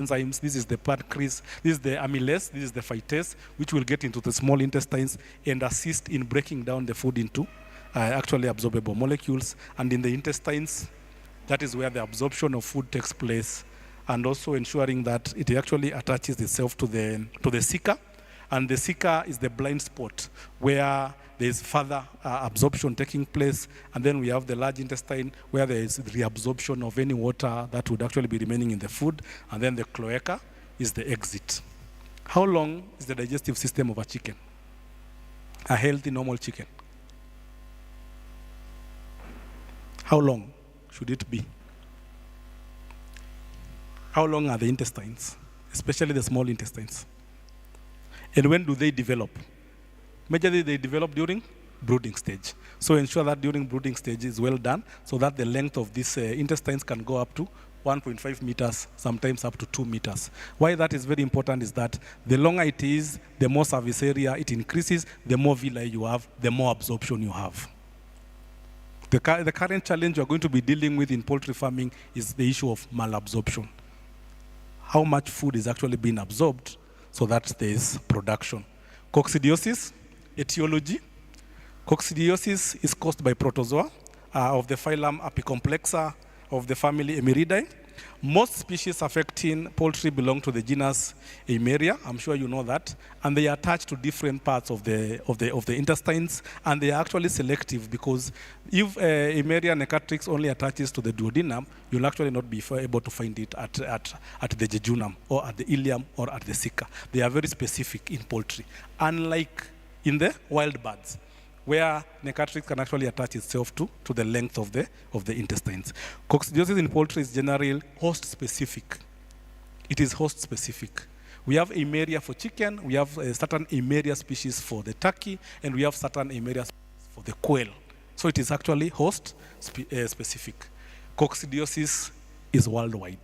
enzymes. This is the pancreas, this is the amylase, this is the phytase, which will get into the small intestines and assist in breaking down the food into actually absorbable molecules. And in the intestines, that is where the absorption of food takes place, and also ensuring that it actually attaches itself to the cica. And the cica is the blind spot where there is further absorption taking place. And then we have the large intestine where there is reabsorption of any water that would actually be remaining in the food. And then the cloaca is the exit. How long is the digestive system of a chicken? A healthy, normal chicken. How long should it be? How long are the intestines, especially the small intestines? And when do they develop? Majorly they develop during brooding stage. So ensure that during brooding stage is well done so that the length of these intestines can go up to 1.5 meters, sometimes up to 2 meters. Why that is very important is that the longer it is, the more surface area it increases, the more villi you have, the more absorption you have. The current challenge you are going to be dealing with in poultry farming is the issue of malabsorption. How much food is actually being absorbed so that there is production. Coccidiosis, etiology. Coccidiosis is caused by protozoa of the phylum Apicomplexa of the family Emeridae. Most species affecting poultry belong to the genus Eimeria. I'm sure you know that. And they are attached to different parts of the intestines, and they are actually selective because if Eimeria necatrix only attaches to the duodenum, you'll actually not be able to find it at the jejunum or at the ileum or at the cica. They are very specific in poultry, unlike in the wild birds, where necatrix can actually attach itself to the length of the intestines. Coccidiosis in poultry is generally host-specific. It is host-specific. We have Eimeria for chicken, we have certain Eimeria species for the turkey, and we have certain Eimeria species for the quail. So it is actually host-specific. Coccidiosis is worldwide.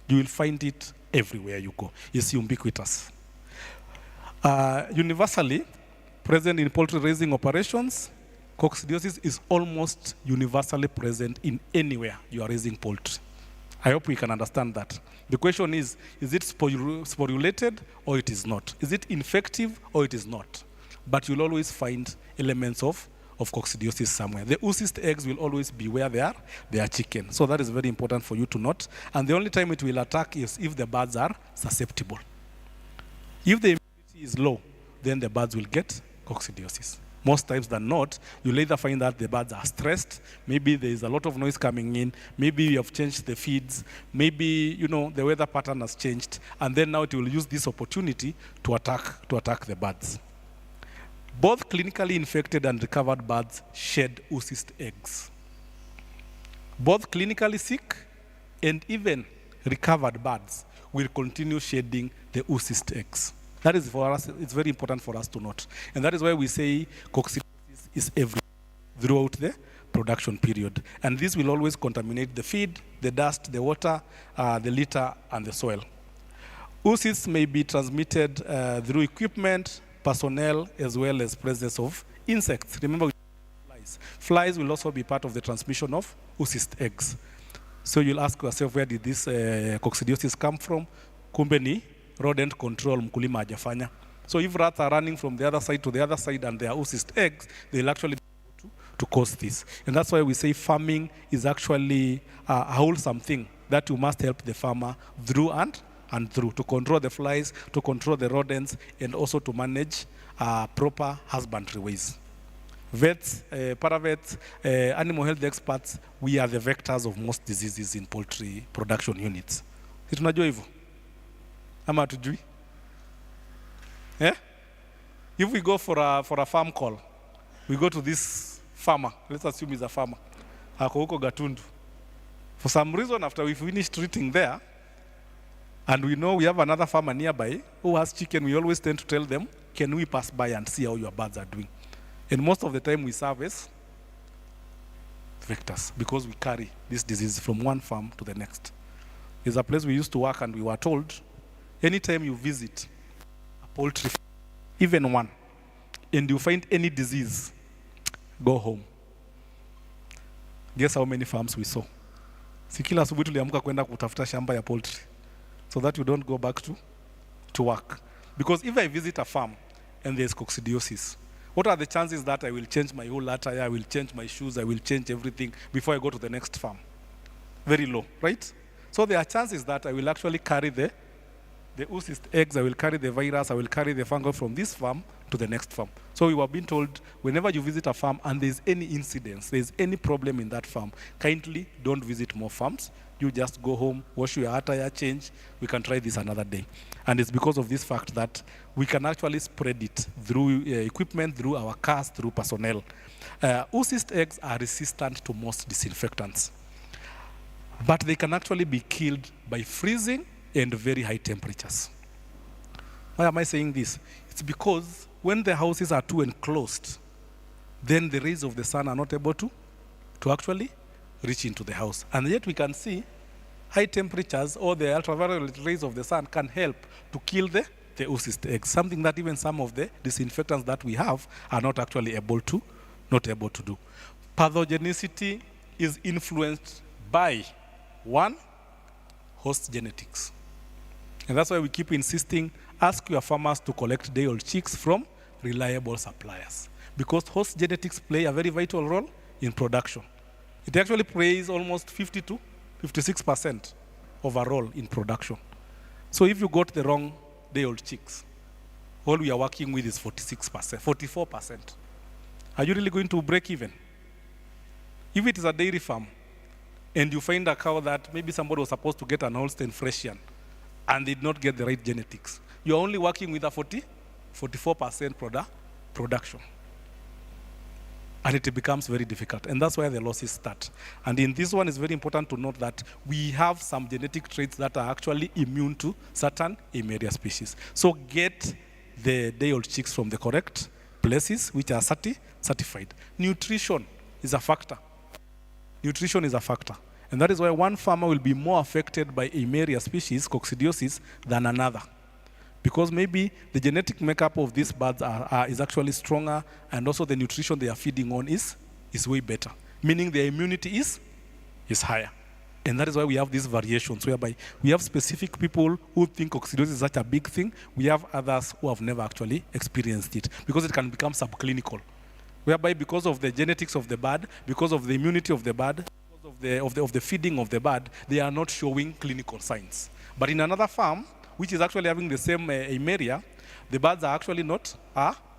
You will find it everywhere you go. It's ubiquitous. Universally, present in poultry raising operations, coccidiosis is almost universally present in anywhere you are raising poultry. I hope we can understand that. The question is it sporulated or it is not? Is it infective or it is not? But you'll always find elements of coccidiosis somewhere. The oocyst eggs will always be where they are chicken. So that is very important for you to note. And the only time it will attack is if the birds are susceptible. If the immunity is low, then the birds will get coccidiosis. Most times than not, you'll either find that the birds are stressed, maybe there is a lot of noise coming in, maybe you have changed the feeds, maybe the weather pattern has changed, and then now it will use this opportunity to attack the birds. Both clinically infected and recovered birds shed oocyst eggs. Both clinically sick and even recovered birds will continue shedding the oocyst eggs. That is for us, it's very important for us to note. And that is why we say coccidiosis is everywhere throughout the production period. And this will always contaminate the feed, the dust, the water, the litter, and the soil. Oocysts may be transmitted through equipment, personnel, as well as presence of insects. Remember, flies. Flies will also be part of the transmission of oocyst eggs. So you'll ask yourself, where did this coccidiosis come from? Kumbe ni rodent control mkulima hajafanya. So if rats are running from the other side to the other side and they are oocyst eggs, they'll actually be able to cause this. And that's why we say farming is actually a wholesome thing that you must help the farmer through and through to control the flies, to control the rodents, and also to manage proper husbandry ways. Vets, paravets, animal health experts, we are the vectors of most diseases in poultry production units. Si tunajua hivyo? Ama hatujui? Yeah? If we go for a farm call, we go to this farmer, let's assume he's a farmer, ako huko Gatundu. For some reason, after we finish treating there, and we know we have another farmer nearby who has chicken, we always tend to tell them, can we pass by and see how your birds are doing? And most of the time we service vectors because we carry this disease from one farm to the next. There's a place we used to work and we were told, anytime you visit a poultry farm, even one, and you find any disease, go home. Guess how many farms we saw? Si kila asubuhi tuliamka kwenda kutafuta shamba ya poultry. so that you don't go back to work. Because if I visit a farm and there's coccidiosis, what are the chances that I will change my whole attire, I will change my shoes, I will change everything before I go to the next farm? Very low, right? So there are chances that I will actually carry the oocyst eggs, I will carry the virus, I will carry the fungus from this farm to the next farm. So we were being told, whenever you visit a farm and there's any incidence, there's any problem in that farm, kindly don't visit more farms. You just go home, wash your attire, change. We can try this another day. And it's because of this fact that we can actually spread it through equipment, through our cars, through personnel. Oocyst eggs are resistant to most disinfectants, but they can actually be killed by freezing and very high temperatures. Why am I saying this? It's because when the houses are too enclosed, then the rays of the sun are not able to actually reach into the house. And yet we can see high temperatures or the ultraviolet rays of the sun can help to kill the oocyst eggs, something that even some of the disinfectants that we have are not actually able to do. Pathogenicity is influenced by, one, host genetics. And that's why we keep insisting, ask your farmers to collect day-old chicks from reliable suppliers, because host genetics play a very vital role in production. It actually plays almost 50 to 56% overall in production. So if you got the wrong day-old chicks, all we are working with is 46%, 44%. Are you really going to break even? If it is a dairy farm, and you find a cow that maybe somebody was supposed to get an Holstein Friesian and did not get the right genetics, you're only working with a 44% production. And it becomes very difficult. And that's where the losses start. And in this one, it's very important to note that we have some genetic traits that are actually immune to certain Eimeria species. So get the day-old chicks from the correct places, which are certified. Nutrition is a factor. Nutrition is a factor. And that is why one farmer will be more affected by Eimeria species, coccidiosis, than another. Because maybe the genetic makeup of these birds is actually stronger, and also the nutrition they are feeding on is way better, meaning their immunity is higher. And that is why we have these variations, whereby we have specific people who think coccidiosis is such a big thing. We have others who have never actually experienced it, because it can become subclinical, whereby because of the genetics of the bird, because of the immunity of the bird, because of the feeding of the bird, they are not showing clinical signs. But in another farm, which is actually having the same Eimeria, the birds are actually not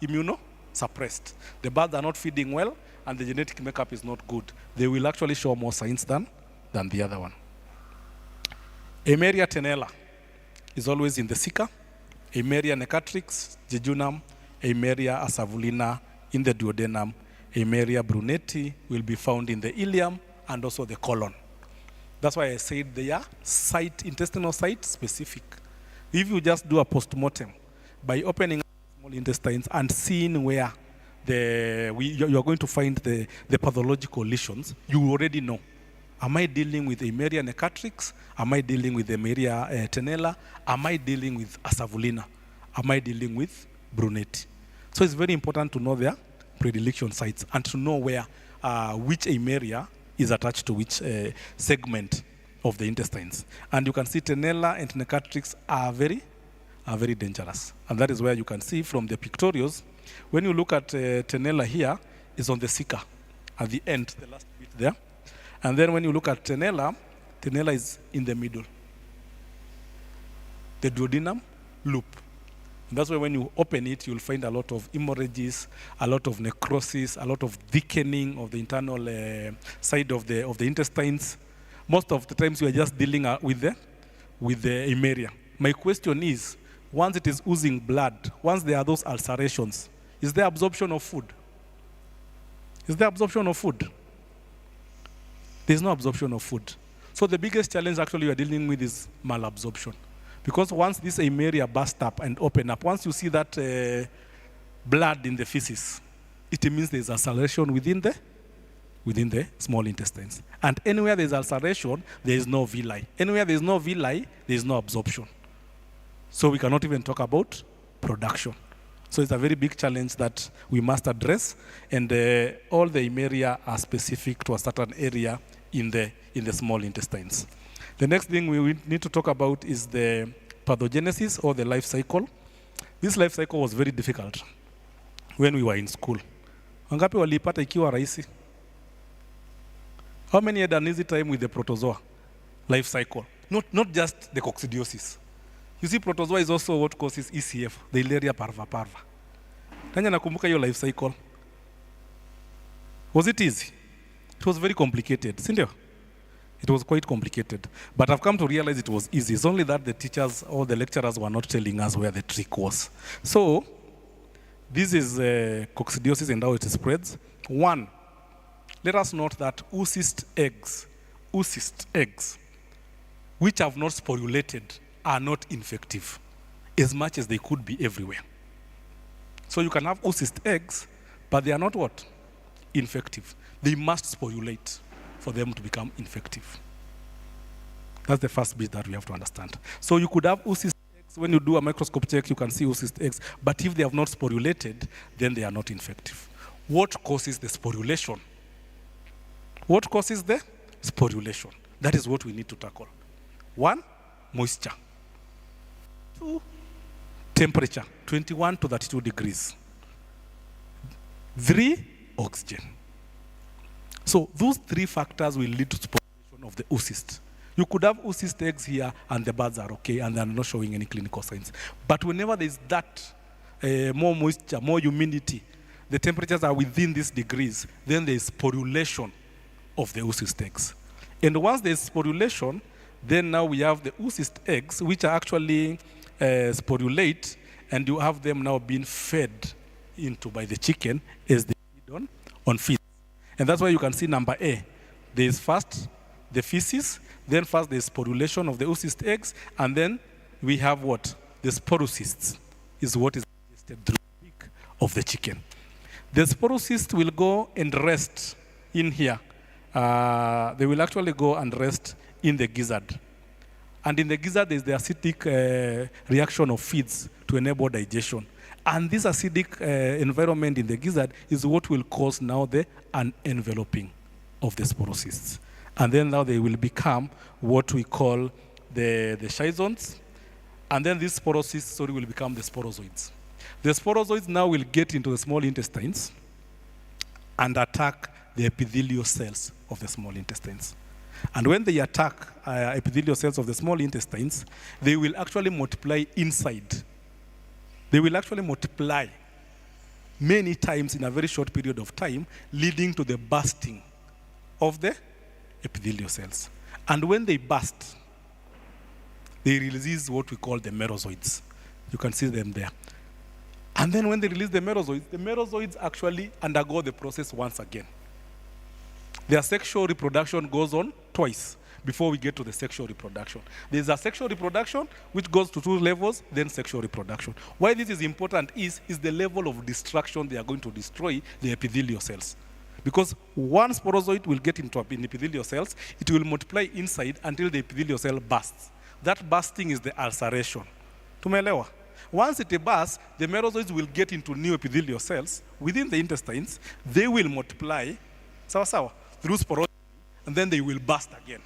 immunosuppressed. The birds are not feeding well, and the genetic makeup is not good. They will actually show more signs than the other one. Eimeria tenella is always in the sika. Eimeria necatrix, jejunum. Eimeria asavulina in the duodenum. Eimeria brunetti will be found in the ileum and also the colon. That's why I said they are intestinal site specific. If you just do a postmortem by opening small intestines and seeing where you're going to find the pathological lesions, you already know. Am I dealing with Eimeria necatrix? Am I dealing with Eimeria tenella? Am I dealing with asavulina? Am I dealing with brunetti? So it's very important to know their predilection sites and to know where which Eimeria is attached to which segment of the intestines. And you can see tenella and necatrix are very dangerous. And that is where you can see from the pictorials, when you look at tenella here, is on the sika at the end, the last bit there. And then when you look at tenella is in the middle, the duodenum loop. And that's why when you open it, you'll find a lot of hemorrhages, a lot of necrosis, a lot of thickening of the internal side of the intestines. Most of the times we are just dealing with the Eimeria. My question is, once it is oozing blood, once there are those ulcerations, is there absorption of food? Is there absorption of food? There's no absorption of food. So the biggest challenge actually we are dealing with is malabsorption. Because once this Eimeria burst up and open up, once you see that blood in the feces, it means there's ulceration within the small intestines. And anywhere there's ulceration, there is no villi. Anywhere there's no villi, there is no absorption. So we cannot even talk about production. So it's a very big challenge that we must address, and all the Eimeria are specific to a certain area in the small intestines. The next thing we need to talk about is the pathogenesis or the life cycle. This life cycle was very difficult when we were in school. Wangapi walipata ikiwa rahisi? How many had an easy time with the protozoa life cycle? Not just the coccidiosis. You see, protozoa is also what causes ECF, the Ilaria parva. Nani nakumbuka hiyo life cycle? Was it easy? It was very complicated, sindio? It was quite complicated. But I've come to realize it was easy. It's only that the teachers or the lecturers were not telling us where the trick was. So, this is coccidiosis and how it spreads. One, let us note that oocyst eggs, which have not sporulated, are not infective, as much as they could be everywhere. So you can have oocyst eggs, but they are not what? Infective. They must sporulate for them to become infective. That's the first bit that we have to understand. So you could have oocyst eggs. When you do a microscope check, you can see oocyst eggs, but if they have not sporulated, then they are not infective. What causes the sporulation? What causes the sporulation? That is what we need to tackle. 1, moisture. 2, temperature, 21 to 32 degrees. 3, oxygen. So those 3 factors will lead to sporulation of the oocyst. You could have oocyst eggs here and the birds are okay and they're not showing any clinical signs. But whenever there's that more moisture, more humidity, the temperatures are within these degrees, then there's sporulation of the oocyst eggs. And once there's sporulation, then now we have the oocyst eggs, which are actually sporulate, and you have them now being fed into by the chicken as they feed on feed. And that's why you can see number A. There is first the feces, then first there's sporulation of the oocyst eggs, and then we have what? The sporocysts is what is digested through the beak of the chicken. The sporocysts will go and rest in here. They will actually go and rest in the gizzard. And in the gizzard, there's the acidic reaction of feeds to enable digestion. And this acidic environment in the gizzard is what will cause now the unenveloping of the sporocysts. And then now they will become what we call the schizons. And then these sporocysts will become the sporozoids. The sporozoids now will get into the small intestines and attack the epithelial cells of the small intestines. And when they attack epithelial cells of the small intestines, they will actually multiply inside. They will actually multiply many times in a very short period of time, leading to the bursting of the epithelial cells. And when they burst, they release what we call the merozoids. You can see them there. And then when they release the merozoids actually undergo the process once again. Their sexual reproduction goes on twice before we get to the sexual reproduction. There's a sexual reproduction which goes to 2 levels, then sexual reproduction. Why this is important is the level of destruction they are going to destroy the epithelial cells. Because one sporozoid will get into epithelial cells, it will multiply inside until the epithelial cell bursts. That bursting is the ulceration. Tumeelewa? Once it bursts, the merozoids will get into new epithelial cells within the intestines. They will multiply, sawa, through sporosity, and then they will burst again.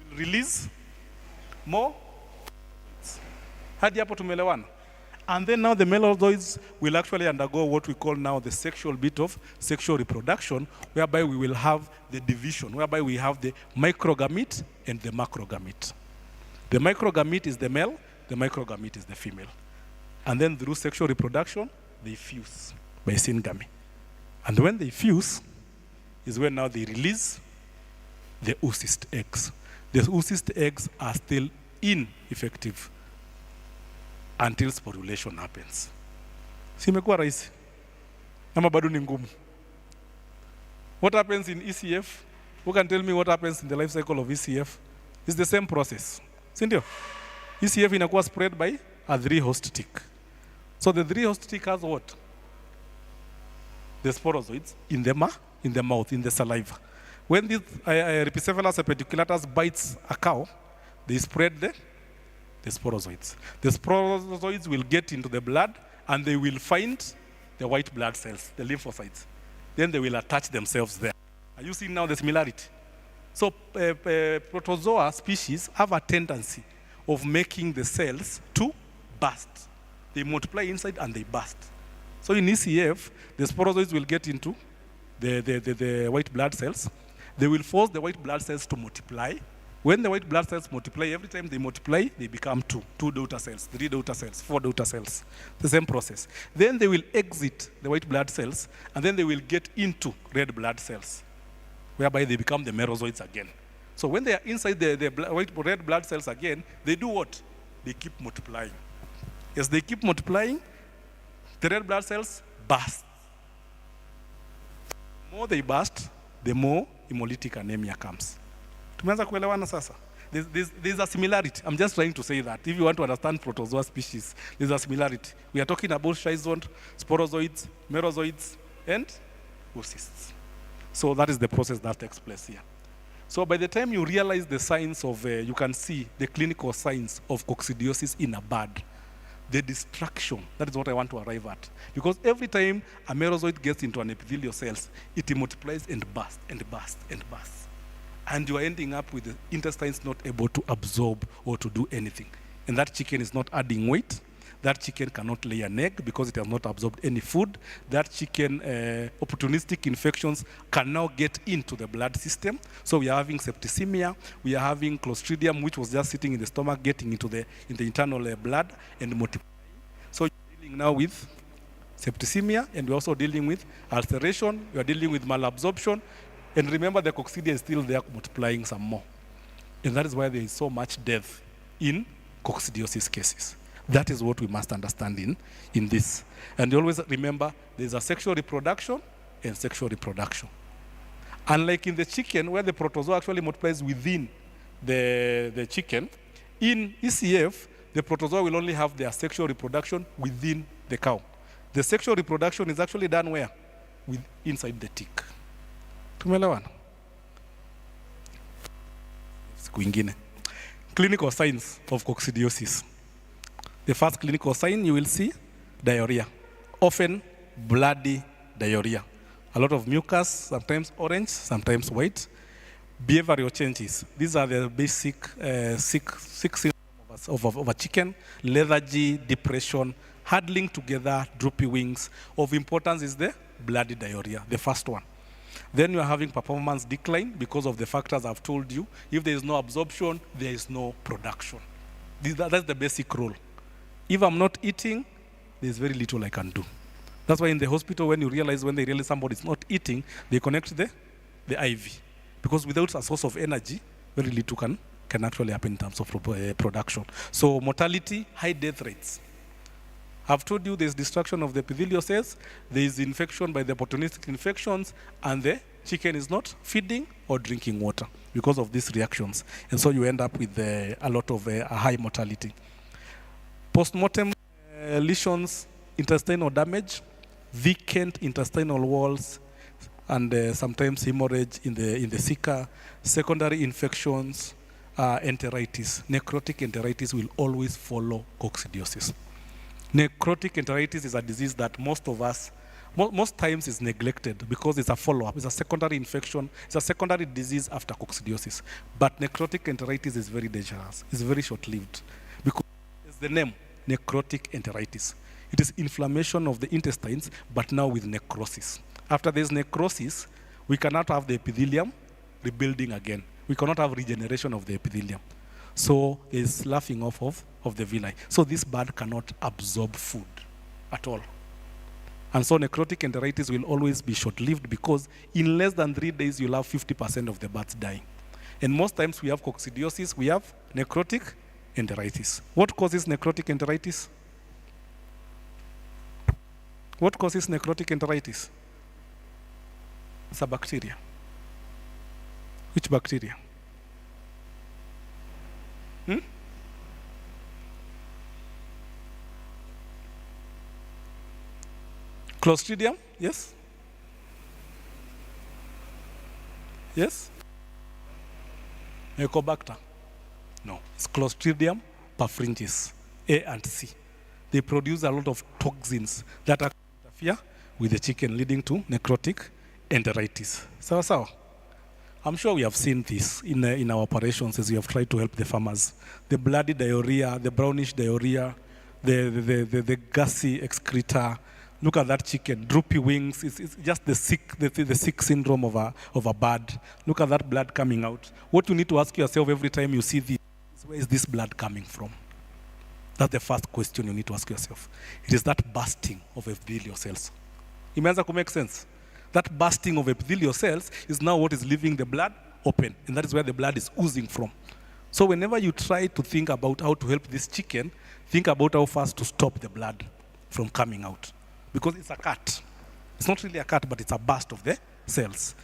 They will release more. Hadi hapo tumeelewana. And then now the merozoids will actually undergo what we call now the sexual bit of sexual reproduction, whereby we will have the division, whereby we have the microgamete and the macrogamete. The microgamete is the male, the microgamete is the female. And then through sexual reproduction, they fuse by syngamy. And when they fuse, is when now they release the oocyst eggs. The oocyst eggs are still ineffective until sporulation happens. Si imekuwa rahisi? Ama bado ni ngumu? What happens in ECF? Who can tell me what happens in the life cycle of ECF? It's the same process. Sindio? ECF inakuwa spread by a 3-host tick. So the 3-host tick has what? The sporozoids in the mouth, in the saliva. When this Rhipicephalus apediculatus bites a cow, they spread the sporozoids. The sporozoids will get into the blood and they will find the white blood cells, the lymphocytes. Then they will attach themselves there. Are you seeing now the similarity? So protozoa species have a tendency of making the cells to burst. They multiply inside and they burst. So in ECF, the sporozoids will get into the white blood cells. They will force the white blood cells to multiply. When the white blood cells multiply, every time they multiply, they become two daughter cells, 3 daughter cells, 4 daughter cells. The same process. Then they will exit the white blood cells, and then they will get into red blood cells, whereby they become the merozoids again. So when they are inside the red blood cells again, they do what? They keep multiplying. As they keep multiplying, the red blood cells burst. The more they burst, the more hemolytic anemia comes. Tumeanza kuelewana sasa? There's a similarity. I'm just trying to say that. If you want to understand protozoa species, there's a similarity. We are talking about schizoid, sporozoids, merozoids, and oocysts. So that is the process that takes place here. So by the time you realize the signs of, you can see the clinical signs of coccidiosis in a bird, the destruction, that is what I want to arrive at. Because every time a merozoid gets into an epithelial cells, it multiplies and bursts and bursts and bursts. And you are ending up with the intestines not able to absorb or to do anything. And that chicken is not adding weight. That chicken cannot lay an egg because it has not absorbed any food. That chicken, opportunistic infections can now get into the blood system. So we are having septicemia, we are having Clostridium, which was just sitting in the stomach, getting into the internal blood and multiplying. So you're dealing now with septicemia, and we're also dealing with ulceration, we are dealing with malabsorption, and remember the coccidia is still there multiplying some more. And that is why there is so much death in coccidiosis cases. That is what we must understand in this. And you always remember there's a sexual reproduction and sexual reproduction. Unlike in the chicken, where the protozoa actually multiplies within the chicken, in ECF, the protozoa will only have their sexual reproduction within the cow. The sexual reproduction is actually done where? Inside the tick. Tumeelewana? Siku ingine. Clinical signs of coccidiosis. The first clinical sign you will see, diarrhea. Often bloody diarrhea. A lot of mucus, sometimes orange, sometimes white. Behavioral changes. These are the basic sick symptoms of a chicken. Lethargy, depression, huddling together, droopy wings. Of importance is the bloody diarrhea, the first one. Then you are having performance decline because of the factors I've told you. If there is no absorption, there is no production. That's the basic rule. If I'm not eating, there's very little I can do. That's why in the hospital, when they realize somebody is not eating, they connect the IV. Because without a source of energy, very little can actually happen in terms of production. So mortality, high death rates. I've told you there's destruction of the epithelial cells, there is infection by the opportunistic infections, and the chicken is not feeding or drinking water because of these reactions. And so you end up with a lot of a high mortality. Postmortem lesions, intestinal damage, vacant intestinal walls, and sometimes hemorrhage in the theca, secondary infections, enteritis. Necrotic enteritis will always follow coccidiosis. Necrotic enteritis is a disease that most of us, most times is neglected because it's a follow-up, it's a secondary infection, it's a secondary disease after coccidiosis. But necrotic enteritis is very dangerous, it's very short-lived because it's the name, necrotic enteritis. It is inflammation of the intestines, but now with necrosis. After there's necrosis, we cannot have the epithelium rebuilding again. We cannot have regeneration of the epithelium. So there's sloughing off of the villi. So this bird cannot absorb food at all. And so necrotic enteritis will always be short-lived because in less than 3 days, you'll have 50% of the birds dying. And most times we have coccidiosis, we have necrotic enteritis. What causes necrotic enteritis? What causes necrotic enteritis? It's a bacteria. Which bacteria? Clostridium, yes? Yes? Helicobacter? No, it's Clostridium perfringens, A and C. They produce a lot of toxins that interfere with the chicken, leading to necrotic enteritis. Sawa sawa? I'm sure we have seen this in our operations as we have tried to help the farmers. The bloody diarrhea, the brownish diarrhea, the gassy excreta. Look at that chicken, droopy wings. It's just the sick syndrome of a bird. Look at that blood coming out. What you need to ask yourself every time you see this is, where is this blood coming from? That's the first question you need to ask yourself. It is that bursting of epithelial cells. Imeanza to make sense? That bursting of epithelial cells is now what is leaving the blood open, and that is where the blood is oozing from. So whenever you try to think about how to help this chicken, think about how fast to stop the blood from coming out. Because it's a cut. It's not really a cut, but it's a burst of the cells.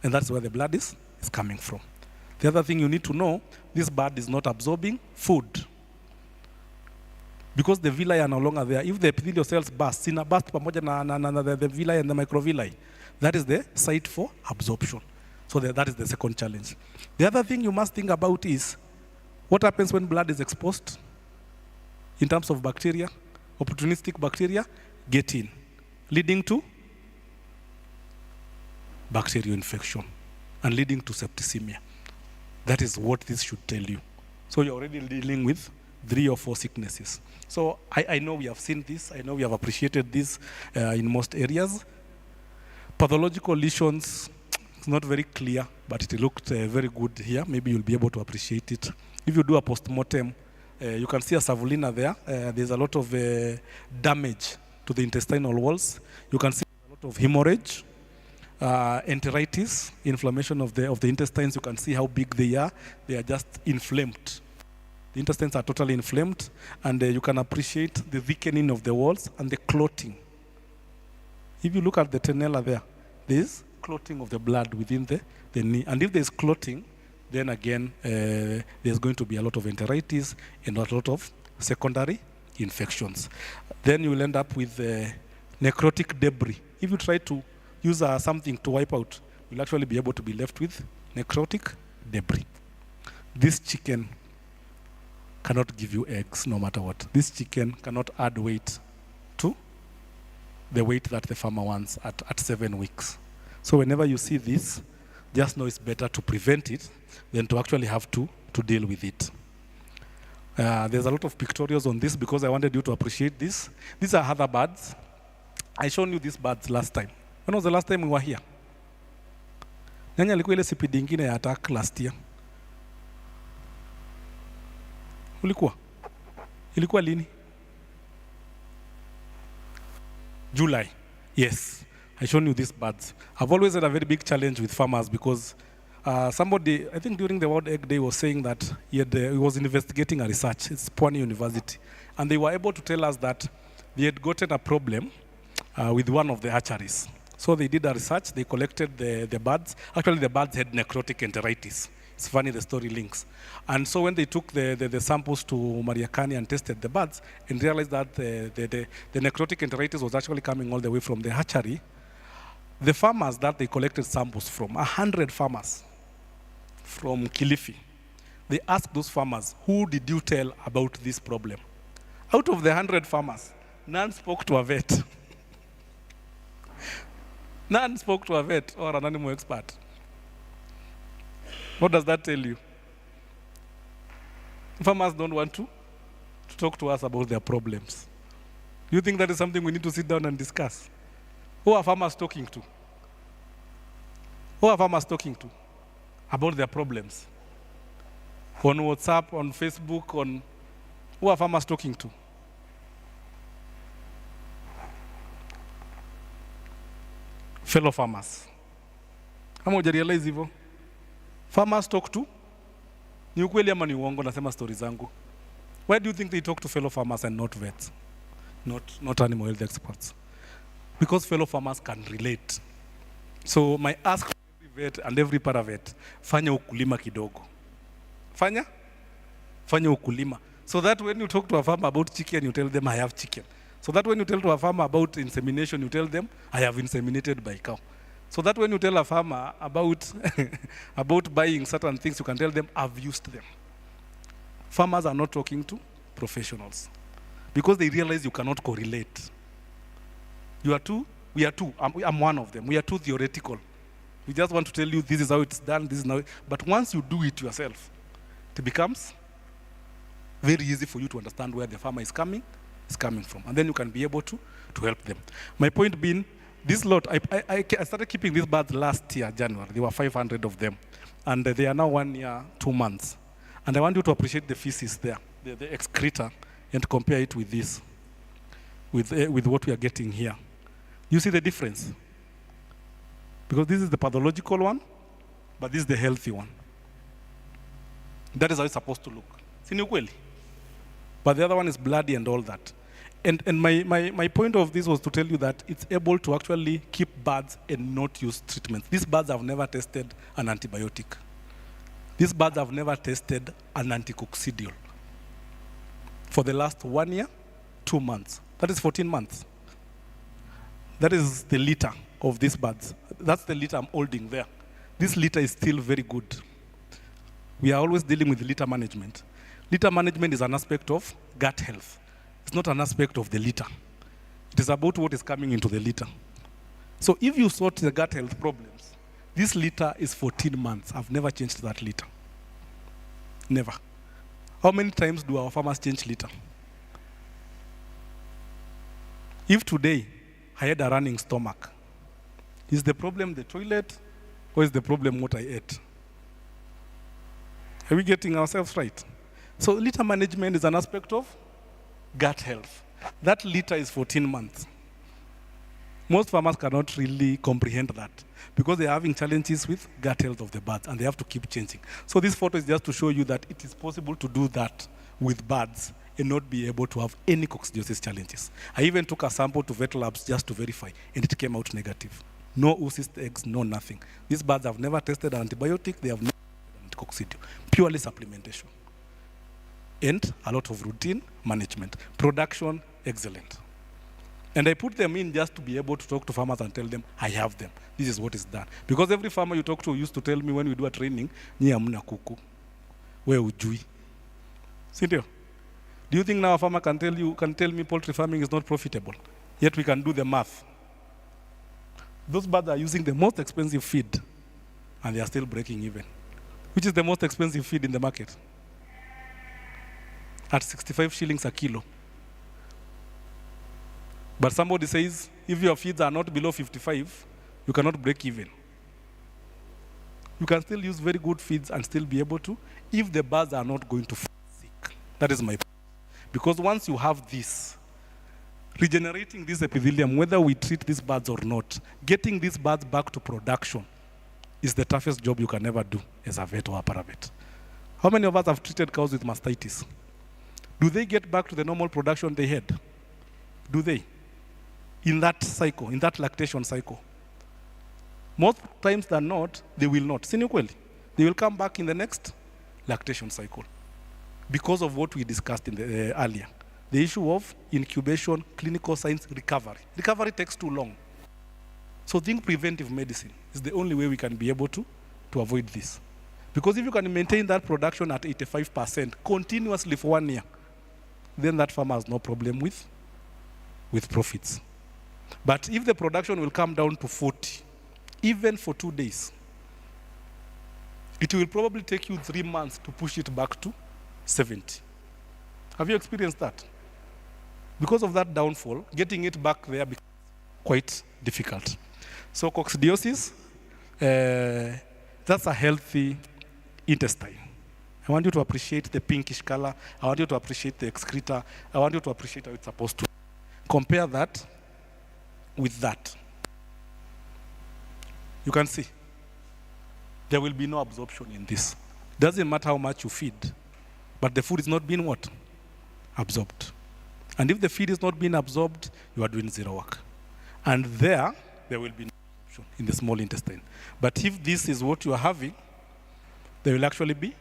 And that's where the blood is coming from. The other thing you need to know, this bird is not absorbing food. Because the villi are no longer there. If the epithelial cells burst, in a burst pamoja na the villi and the microvilli, that is the site for absorption. So that is the second challenge. The other thing you must think about is, what happens when blood is exposed in terms of bacteria, opportunistic bacteria, get in, leading to bacterial infection and leading to septicemia. That is what this should tell you. So you're already dealing with 3 or 4 sicknesses. So I know we have seen this. I know we have appreciated this in most areas. Pathological lesions, it's not very clear, but it looked very good here. Maybe you'll be able to appreciate it. If you do a post-mortem, you can see a savulina there. There's a lot of damage to the intestinal walls. You can see a lot of hemorrhage, enteritis, inflammation of the intestines. You can see how big they are. They are just inflamed. The intestines are totally inflamed, and you can appreciate the thickening of the walls and the clotting. If you look at the tenella there is clotting of the blood within the knee. And if there's clotting, then again, there's going to be a lot of enteritis and a lot of secondary infections. Then you will end up with necrotic debris. If you try to use something to wipe out, you'll actually be able to be left with necrotic debris. This chicken cannot give you eggs no matter what. This chicken cannot add weight to the weight that the farmer wants at 7 weeks. So whenever you see this, just know it's better to prevent it than to actually have to deal with it. There's a lot of pictorials on this because I wanted you to appreciate this. These are other birds. I showed you these birds last time. When was the last time we were here? Nani alikuwa ile CPD ingine ya attack last year? Ulikuwa? Ilikuwa lini? July. Yes. I showed you these birds. I've always had a very big challenge with farmers because somebody, I think during the World Egg Day, was saying that he was investigating a research. It's Pwani University. And they were able to tell us that they had gotten a problem with one of the hatcheries. So they did a research. They collected the birds. Actually, the birds had necrotic enteritis. It's funny, the story links. And so when they took the samples to Mariakani and tested the birds and realized that the necrotic enteritis was actually coming all the way from the hatchery, the farmers that they collected samples from, 100 farmers from Kilifi, they asked those farmers, who did you tell about this problem? Out of the 100 farmers, none spoke to a vet. None spoke to a vet or an animal expert. What does that tell you? Farmers don't want to talk to us about their problems. Do you think that is something we need to sit down and discuss? Who are farmers talking to? Who are farmers talking to about their problems? On WhatsApp, on Facebook, who are farmers talking to? Fellow farmers. Kama hujarealize hivyo? Farmers talk to? Ni ukweli ama ni uongo nasema stories zangu? Why do you think they talk to fellow farmers and not vets? Not animal health experts? Because fellow farmers can relate. So my ask for every vet and every paravet, fanya ukulima kidogo. Fanya ukulima. So that when you talk to a farmer about chicken, you tell them I have chicken. So that when you tell to a farmer about insemination, you tell them I have inseminated by cow. So that when you tell a farmer about, about buying certain things, you can tell them I've used them. Farmers are not talking to professionals because they realize you cannot correlate. We are two, I'm one of them. We are too theoretical. We just want to tell you this is how it's done, this is how. But once you do it yourself, it becomes very easy for you to understand where the farmer is coming from. And then you can be able to help them. My point being, this lot, I started keeping these birds last year, January. There were 500 of them. And they are now 1 year, 2 months. And I want you to appreciate the feces there, the excreta, and compare it with this, with what we are getting here. You see the difference? Because this is the pathological one, but this is the healthy one. That is how it's supposed to look. Sinukweli. But the other one is bloody and all that. And my point of this was to tell you that it's able to actually keep birds and not use treatments. These birds have never tested an antibiotic. These birds have never tested an anticoccidial. For the last 1 year, 2 months. That is 14 months. That is the litter of these birds. That's the litter I'm holding there. This litter is still very good. We are always dealing with litter management. Litter management is an aspect of gut health. It's not an aspect of the litter. It is about what is coming into the litter. So if you sort the gut health problems, this litter is 14 months. I've never changed that litter. Never. How many times do our farmers change litter? If today I had a running stomach, is the problem the toilet or is the problem what I ate? Are we getting ourselves right? So litter management is an aspect of gut health. That litter is 14 months. Most farmers cannot really comprehend that because they are having challenges with gut health of the birds and they have to keep changing. So this photo is just to show you that it is possible to do that with birds and not be able to have any coccidiosis challenges. I even took a sample to vet labs just to verify and it came out negative. No oocyst eggs, no nothing. These birds have never tested an antibiotic, they have never tested coccidio. Purely supplementation. And a lot of routine management. Production, excellent. And I put them in just to be able to talk to farmers and tell them, I have them. This is what is done. Because every farmer you talk to used to tell me when we do a training, "Nyi hamuna kuku, we ujui." Sindio? Do you think now a farmer can tell me poultry farming is not profitable? Yet we can do the math. Those birds are using the most expensive feed, and they are still breaking even. Which is the most expensive feed in the market? At 65 shillings a kilo. But somebody says, if your feeds are not below 55, you cannot break even. You can still use very good feeds and still be able to, if the birds are not going to fall sick. That is my point. Because once you have this, regenerating this epithelium, whether we treat these birds or not, getting these birds back to production is the toughest job you can ever do as a vet or a paravet. How many of us have treated cows with mastitis? Do they get back to the normal production they had? Do they? In that cycle, in that lactation cycle. Most times than not, they will not. Sinukweli. They will come back in the next lactation cycle because of what we discussed in the earlier. The issue of incubation, clinical signs, recovery. Recovery takes too long. So think preventive medicine is the only way we can be able to avoid this. Because if you can maintain that production at 85% continuously for 1 year, then that farmer has no problem with profits. But if the production will come down to 40, even for 2 days, it will probably take you 3 months to push it back to 70. Have you experienced that? Because of that downfall, getting it back there becomes quite difficult. So coccidiosis, that's a healthy intestine. I want you to appreciate the pinkish color. I want you to appreciate the excreta. I want you to appreciate how it's supposed to. Compare that with that. You can see there will be no absorption in this. Doesn't matter how much you feed, but the food is not being what? Absorbed. And if the feed is not being absorbed, you are doing zero work. And there will be no absorption in the small intestine. But if this is what you are having, there will actually be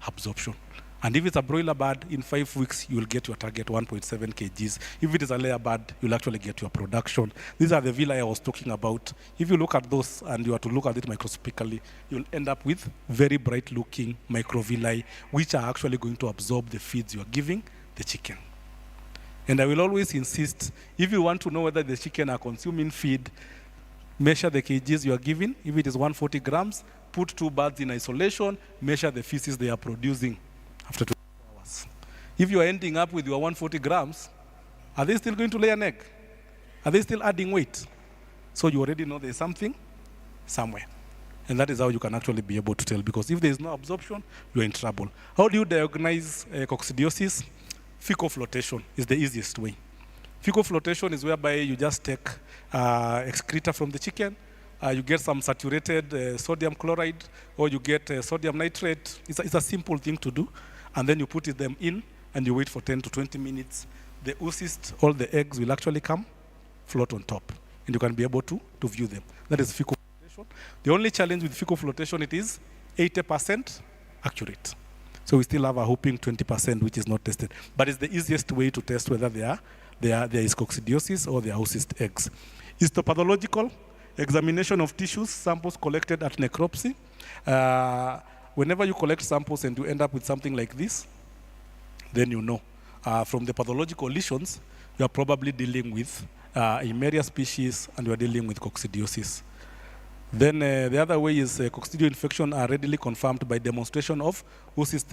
absorption. And if it's a broiler bird, in 5 weeks, you will get your target 1.7 kgs. If it is a layer bird, you'll actually get your production. These are the villi I was talking about. If you look at those and you are to look at it microscopically, you'll end up with very bright looking microvilli, which are actually going to absorb the feeds you are giving the chicken. And I will always insist, if you want to know whether the chicken are consuming feed, measure the kgs you are giving. If it is 140 grams, put 2 birds in isolation, measure the feces they are producing after 24 hours. If you are ending up with your 140 grams, are they still going to lay an egg? Are they still adding weight? So you already know there's something somewhere. And that is how you can actually be able to tell, because if there is no absorption, you're in trouble. How do you diagnose coccidiosis? Fecal flotation is the easiest way. Fecal flotation is whereby you just take excreta from the chicken, you get some saturated sodium chloride, or you get sodium nitrate. It's a simple thing to do. And then you put them in, and you wait for 10 to 20 minutes. The oocyst, all the eggs will actually come, float on top, and you can be able to view them. That is fecal flotation. The only challenge with fecal flotation, it is 80% accurate. So we still have a whopping 20% which is not tested. But it's the easiest way to test whether there is coccidiosis or there are oocyst eggs. Histopathological examination of tissues, samples collected at necropsy. Whenever you collect samples and you end up with something like this, then you know. From the pathological lesions, you are probably dealing with Eimeria species, and you are dealing with coccidiosis. Then the other way is coccidio infection are readily confirmed by demonstration of oocyst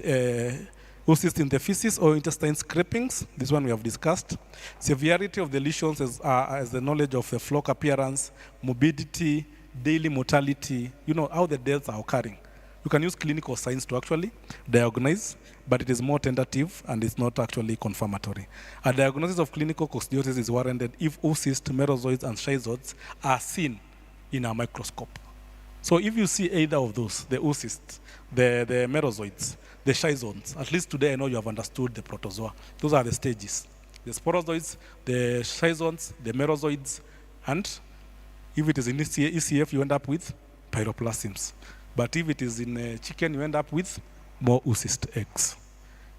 in the feces or intestine scrapings. This one we have discussed. Severity of the lesions as the knowledge of the flock appearance, morbidity, daily mortality, you know, how the deaths are occurring. You can use clinical signs to actually diagnose, but it is more tentative and it's not actually confirmatory. A diagnosis of clinical coccidiosis is warranted if oocysts, merozoids, and schizoids are seen in a microscope. So if you see either of those, the oocysts, the merozoids, the schizoids, at least today I know you have understood the protozoa. Those are the stages. The sporozoids, the schizoids, the merozoids, and if it is in ECF, you end up with pyroplasms. But if it is in chicken, you end up with more oocyst eggs.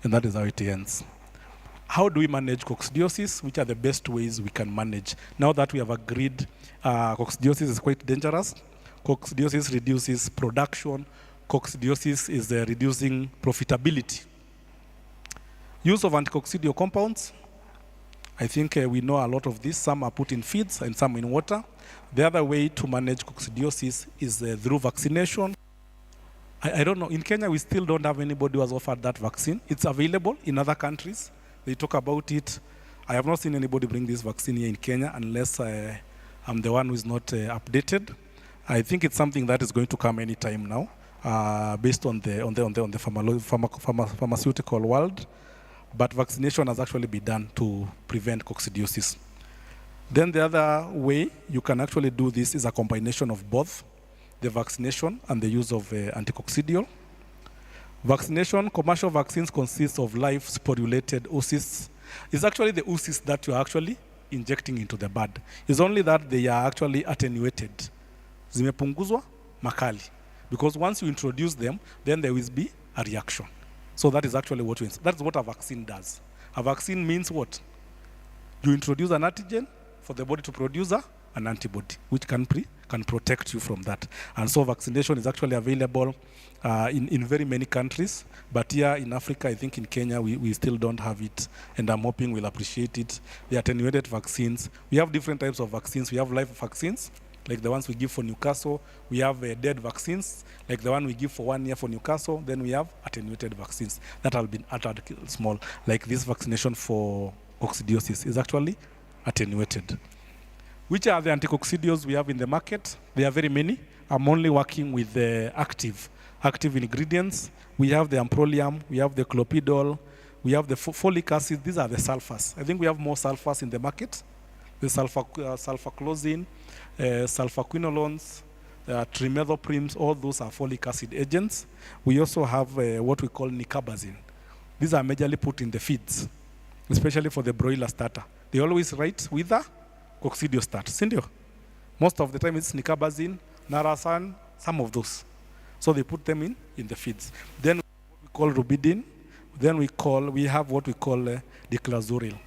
And that is how it ends. How do we manage coccidiosis? Which are the best ways we can manage? Now that we have agreed coccidiosis is quite dangerous, coccidiosis reduces production, coccidiosis is reducing profitability. Use of anticoccidial compounds. I think we know a lot of this. Some are put in feeds and some in water. The other way to manage coccidiosis is through vaccination. I don't know, in Kenya we still don't have anybody who has offered that vaccine. It's available in other countries. They talk about it. I have not seen anybody bring this vaccine here in Kenya unless I'm the one who is not updated. I think it's something that is going to come anytime now, based on the pharmaceutical world. But vaccination has actually been done to prevent coccidiosis. Then the other way you can actually do this is a combination of both, the vaccination and the use of anticoccidial. Vaccination, commercial vaccines consist of live sporulated oocysts. It's actually the oocysts that you are actually injecting into the bird. It's only that they are actually attenuated. Zimepunguzwa makali. Because once you introduce them, then there will be a reaction. So that is actually that's what a vaccine does. A vaccine means what? You introduce an antigen for the body to produce an antibody, which can protect you from that. And so vaccination is actually available in very many countries. But here in Africa, I think in Kenya, we still don't have it. And I'm hoping we'll appreciate it. The attenuated vaccines. We have different types of vaccines. We have live vaccines, like the ones we give for Newcastle. We have dead vaccines, like the one we give for 1 year for Newcastle. Then we have attenuated vaccines that have been altered small, like this vaccination for coccidiosis is actually attenuated. Which are the anticoccidials we have in the market? There are very many. I'm only working with the active ingredients. We have the amprolium, we have the clopidol, we have the folic acid. These are the sulfurs. I think we have more sulfurs in the market. The sulfaclozine, sulfaquinolones, trimethoprims, all those are folic acid agents. We also have what we call nicarbazine. These are majorly put in the feeds, especially for the broiler starter. They always write with a coccidiostat, sindio? Most of the time it's nicarbazine, narasan, some of those. So they put them in the feeds. Then what we call rubidin. Then we have what we call diclazuril.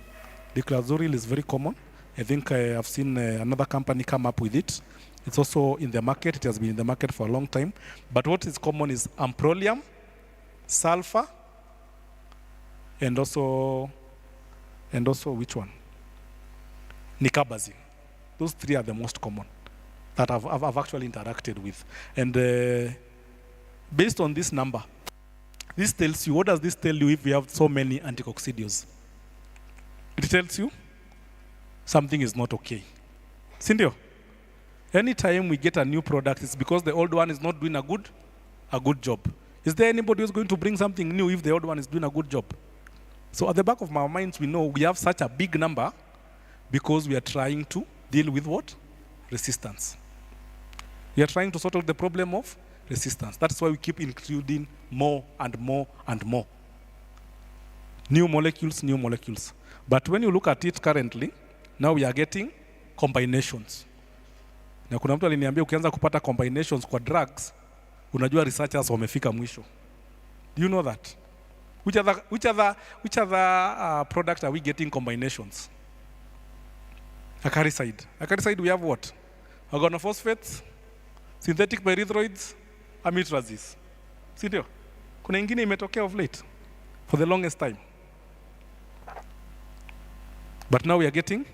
Diclazuril is very common. I think I've seen another company come up with it. It's also in the market. It has been in the market for a long time. But what is common is amprolium, sulfur, and also which one? Nicarbazine. Those three are the most common. that I've actually interacted with. And based on this number, this tells you, what does this tell you if we have so many anticoccidios? It tells you something is not okay. Sindio? Anytime we get a new product, it's because the old one is not doing a good job. Is there anybody who's going to bring something new if the old one is doing a good job? So at the back of our minds, we know we have such a big number because we are trying to deal with what? Resistance. We are trying to sort out the problem of resistance. That's why we keep including more and more and more. New molecules, new molecules. But when you look at it currently, now we are getting combinations. Na kuna mtu aliniambia ukianza kupata combinations kwa drugs, unajua researchers wamefika mwisho. Do you know that? Which other product are we getting combinations? Acaricide. Acaricide we have what? Organophosphates, synthetic pyrethroids, amitrazoes. Sindio? Kuna ingine imetokea of late for the longest time. But now we are getting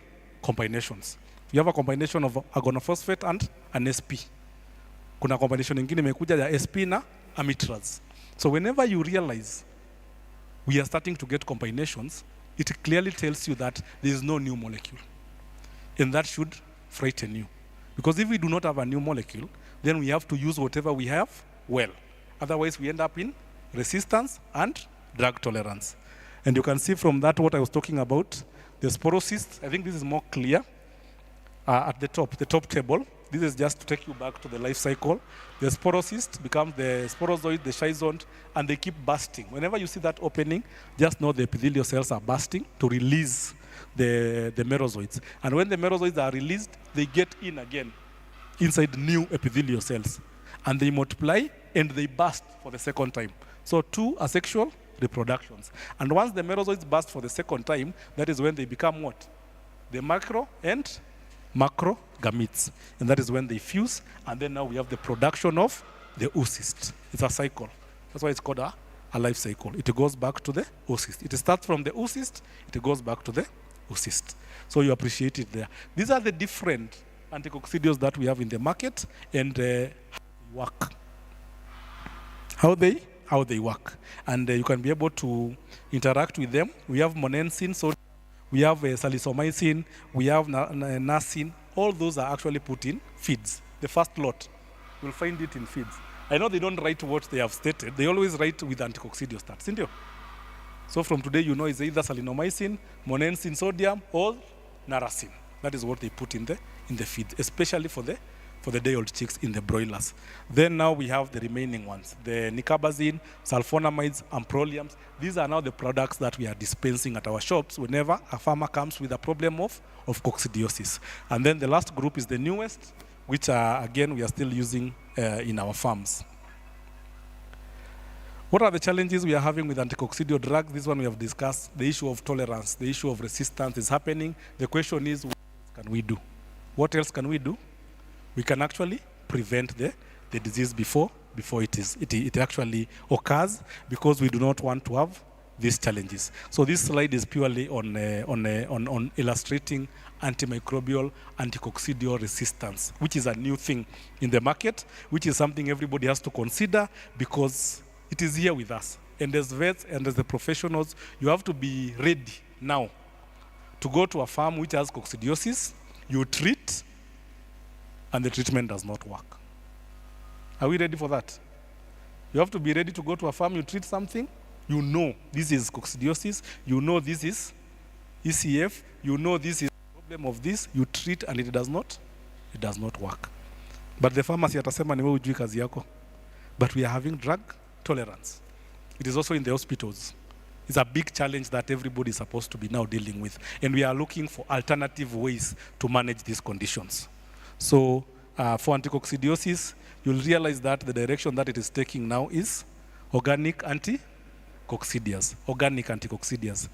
combinations. You have a combination of organophosphate and an SP. Kuna combination ingine imekuja ya SP na amitraz. So whenever you realize we are starting to get combinations, it clearly tells you that there is no new molecule. And that should frighten you. Because if we do not have a new molecule, then we have to use whatever we have well. Otherwise, we end up in resistance and drug tolerance. And you can see from that what I was talking about, the sporocyst. I think this is more clear at the top table. This is just to take you back to the life cycle. The sporocyst becomes the sporozoid, the schizont, and they keep bursting. Whenever you see that opening, just know the epithelial cells are bursting to release the merozoids. And when the merozoids are released, they get in again inside new epithelial cells. And they multiply and they burst for the second time. So 2 asexual reproductions. And once the merozoids burst for the second time, that is when they become what? The macro and macro gametes. And that is when they fuse. And then now we have the production of the oocyst. It's a cycle. That's why it's called a life cycle. It goes back to the oocyst. It starts from the oocyst, it goes back to the oocyst. So you appreciate it there. These are the different anticoccidios that we have in the market and how they work. How they work. And you can be able to interact with them. We have monensin, so we have salicomycin, we have nasin. All those are actually put in feeds. The first lot, you'll find it in feeds. I know they don't write what they have stated. They always write with anticoccidiostat, isn't it? So from today, you know it's either salicomycin, monensin sodium, or narasin. That is what they put in the feed, especially for the day-old chicks in the broilers. Then now we have the remaining ones, the nicarbazine, sulfonamides, amproliums. These are now the products that we are dispensing at our shops whenever a farmer comes with a problem of coccidiosis. And then the last group is the newest, which again, we are still using in our farms. What are the challenges we are having with anticoccidial drugs? This one we have discussed. The issue of tolerance, the issue of resistance is happening. The question is, what else can we do? What else can we do? We can actually prevent the disease before it actually occurs, because we do not want to have these challenges. So this slide is purely on illustrating antimicrobial anticoccidial resistance, which is a new thing in the market, which is something everybody has to consider because it is here with us. And as vets and as the professionals, you have to be ready now to go to a farm which has coccidiosis, you treat, and the treatment does not work. Are we ready for that? You have to be ready to go to a farm, you treat something, you know this is coccidiosis, you know this is ECF, you know this is the problem of this, you treat and it does not work. But the pharmacy atasema ni wewe hujui kazi yako. But we are having drug tolerance. It is also in the hospitals. It's a big challenge that everybody is supposed to be now dealing with. And we are looking for alternative ways to manage these conditions. So for anticoccidiosis, you'll realize that the direction that it is taking now is organic anticoccidias. Organic anticoccidias.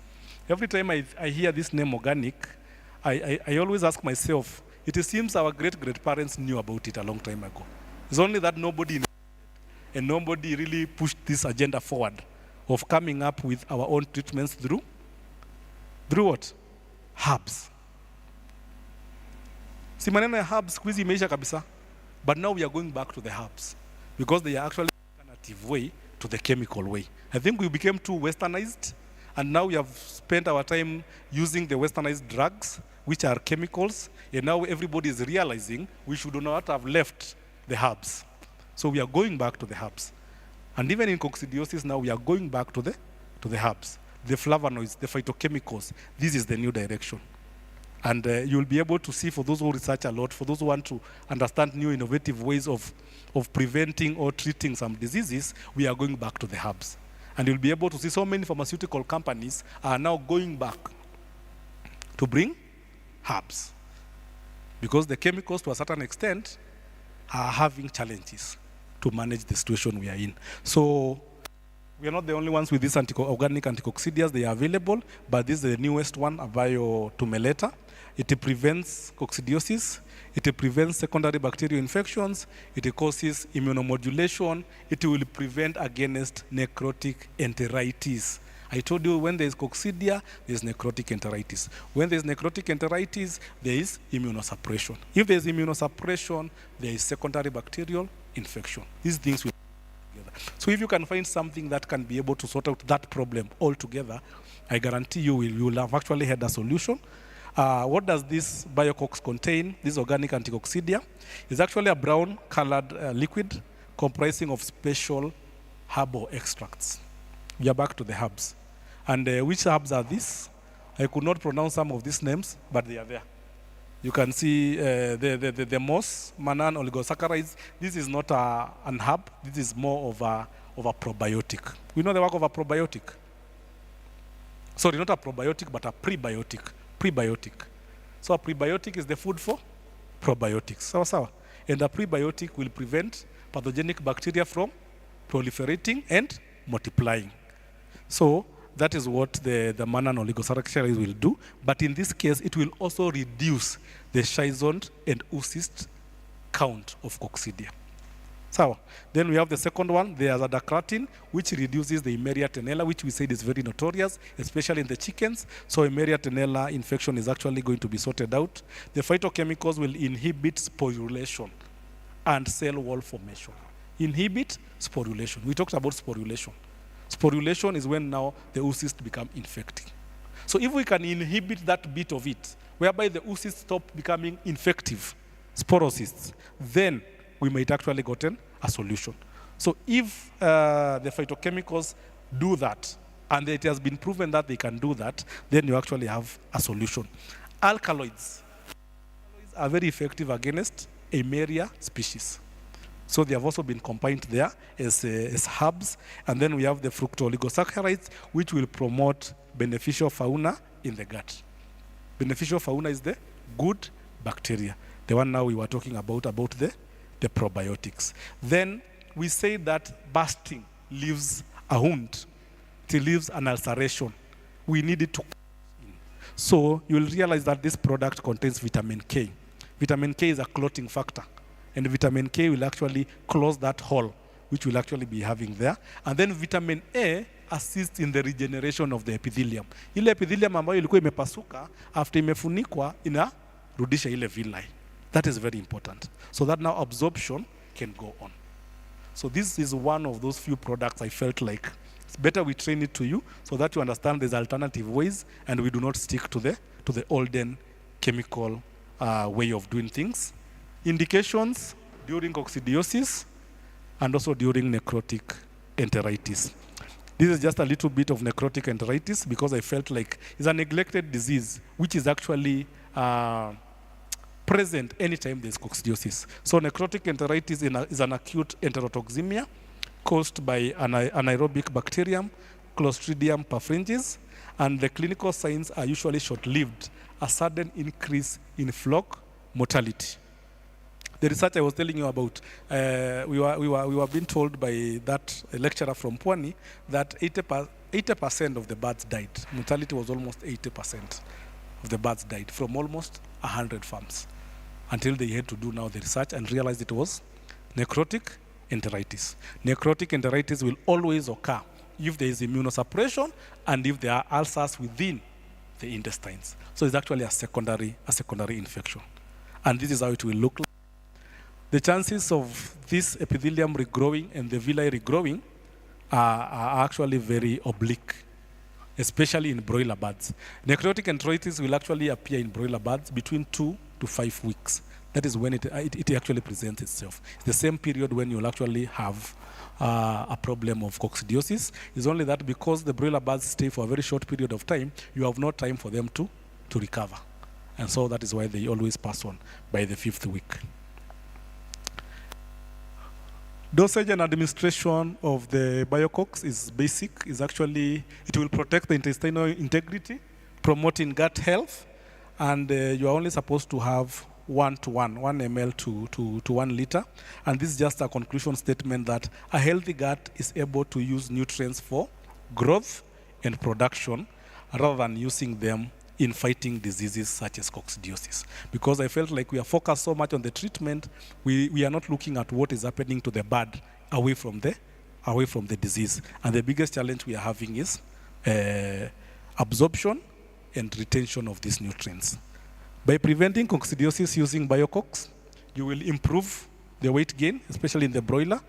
Every time I hear this name organic, I always ask myself, it seems our great-great-parents knew about it a long time ago. It's only that nobody really pushed this agenda forward of coming up with our own treatments through what? Herbs. Si maneno ya herbs siku hizi imeisha kabisa. But now we are going back to the herbs because they are actually an alternative way to the chemical way. I think we became too westernized, and now we have spent our time using the westernized drugs, which are chemicals, and now everybody is realizing we should not have left the herbs. So we are going back to the herbs. And even in coccidiosis now, we are going back to the herbs, the flavonoids, the phytochemicals. This is the new direction. And you'll be able to see, for those who research a lot, for those who want to understand new innovative ways of preventing or treating some diseases, we are going back to the herbs. And you'll be able to see so many pharmaceutical companies are now going back to bring herbs, because the chemicals, to a certain extent, are having challenges to manage the situation we are in. So we are not the only ones with these organic anticoccidias. They are available, but this is the newest one, Abiotumeleta. It prevents coccidiosis. It prevents secondary bacterial infections. It causes immunomodulation. It will prevent against necrotic enteritis. I told you, when there is coccidia, there is necrotic enteritis. When there is necrotic enteritis, there is immunosuppression. If there is immunosuppression, there is secondary bacterial infection. These things will be together. So if you can find something that can be able to sort out that problem altogether, I guarantee you will have actually had a solution. What does this biocox contain? This organic anticoccidia is actually a brown-colored liquid comprising of special herbal extracts. We are back to the herbs. And which herbs are these? I could not pronounce some of these names, but they are there. You can see the moss, mannan, oligosaccharides. This is not an herb. This is more of a probiotic. We know the work of a probiotic. Sorry, not a probiotic, but a prebiotic. Prebiotic. So a prebiotic is the food for probiotics. Sawa. And a prebiotic will prevent pathogenic bacteria from proliferating and multiplying. So that is what the mannan oligosaccharides will do. But in this case, it will also reduce the schizont and oocyst count of coccidia. So then we have the second one, the azadirachtin, which reduces the Emeria tenella, which we said is very notorious, especially in the chickens. So Emeria tenella infection is actually going to be sorted out. The phytochemicals will inhibit sporulation and cell wall formation. Inhibit sporulation. We talked about sporulation. Sporulation is when now the oocysts become infecting. So if we can inhibit that bit of it, whereby the oocysts stop becoming infective, sporocysts, then we might actually gotten a solution. So if the phytochemicals do that, and it has been proven that they can do that, then you actually have a solution. Alkaloids are very effective against Emeria species. So they have also been combined there as herbs. And then we have the fructooligosaccharides, which will promote beneficial fauna in the gut. Beneficial fauna is the good bacteria. The one now we were talking about the probiotics. Then we say that bursting leaves a wound. It leaves an ulceration. We need it to in. So you'll realize that this product contains vitamin K. Vitamin K is a clotting factor. And vitamin K will actually close that hole, which will actually be having there. And then vitamin A assists in the regeneration of the epithelium. Ile epithelium ambayo ilikuwa imepasuka, after imefunikwa, inarudisha ile villi. That is very important. So that now absorption can go on. So this is one of those few products I felt like it's better we train it to you so that you understand there's alternative ways and we do not stick to the olden chemical way of doing things. Indications during coccidiosis and also during necrotic enteritis. This is just a little bit of necrotic enteritis because I felt like it's a neglected disease which is actually present anytime there's coccidiosis. So necrotic enteritis is an acute enterotoxemia caused by an anaerobic bacterium, Clostridium perfringens, and the clinical signs are usually short-lived, a sudden increase in flock mortality. The research I was telling you about, we were being told by that lecturer from Pwani that 80% of the birds died. Mortality was almost 80% of the birds died from almost 100 farms until they had to do now the research and realized it was necrotic enteritis. Necrotic enteritis will always occur if there is immunosuppression and if there are ulcers within the intestines. So it's actually a secondary infection. And this is how it will look like. the chances of this epithelium regrowing and the villi regrowing are actually very oblique, especially in broiler birds. Necrotic enteritis will actually appear in broiler birds between 2 to 5 weeks. That is when it actually presents itself. It's the same period when you'll actually have a problem of coccidiosis. It's only that because the broiler birds stay for a very short period of time, you have no time for them to recover. And so that is why they always pass on by the 5th week. Dosage and administration of the biocox is basic. Is actually, it will protect the intestinal integrity, promoting gut health, and you are only supposed to have 1 ml to 1 liter. And this is just a conclusion statement that a healthy gut is able to use nutrients for growth and production rather than using them in fighting diseases such as coccidiosis. Because I felt like we are focused so much on the treatment, we are not looking at what is happening to the bird away from the disease. And the biggest challenge we are having is absorption and retention of these nutrients. By preventing coccidiosis using biocox, you will improve the weight gain, especially in the broiler.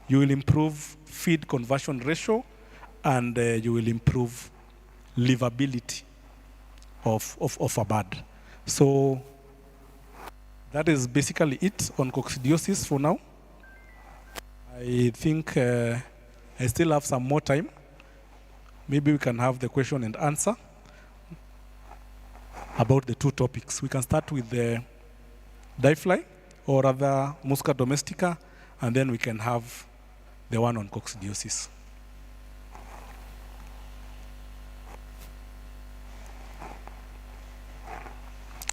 You will improve feed conversion ratio, and you will improve livability of a bird. So that is basically it on coccidiosis for now. I think I still have some more time. Maybe we can have the question and answer about the two topics. We can start with the diefly, or rather Musca domestica, and then we can have the one on coccidiosis.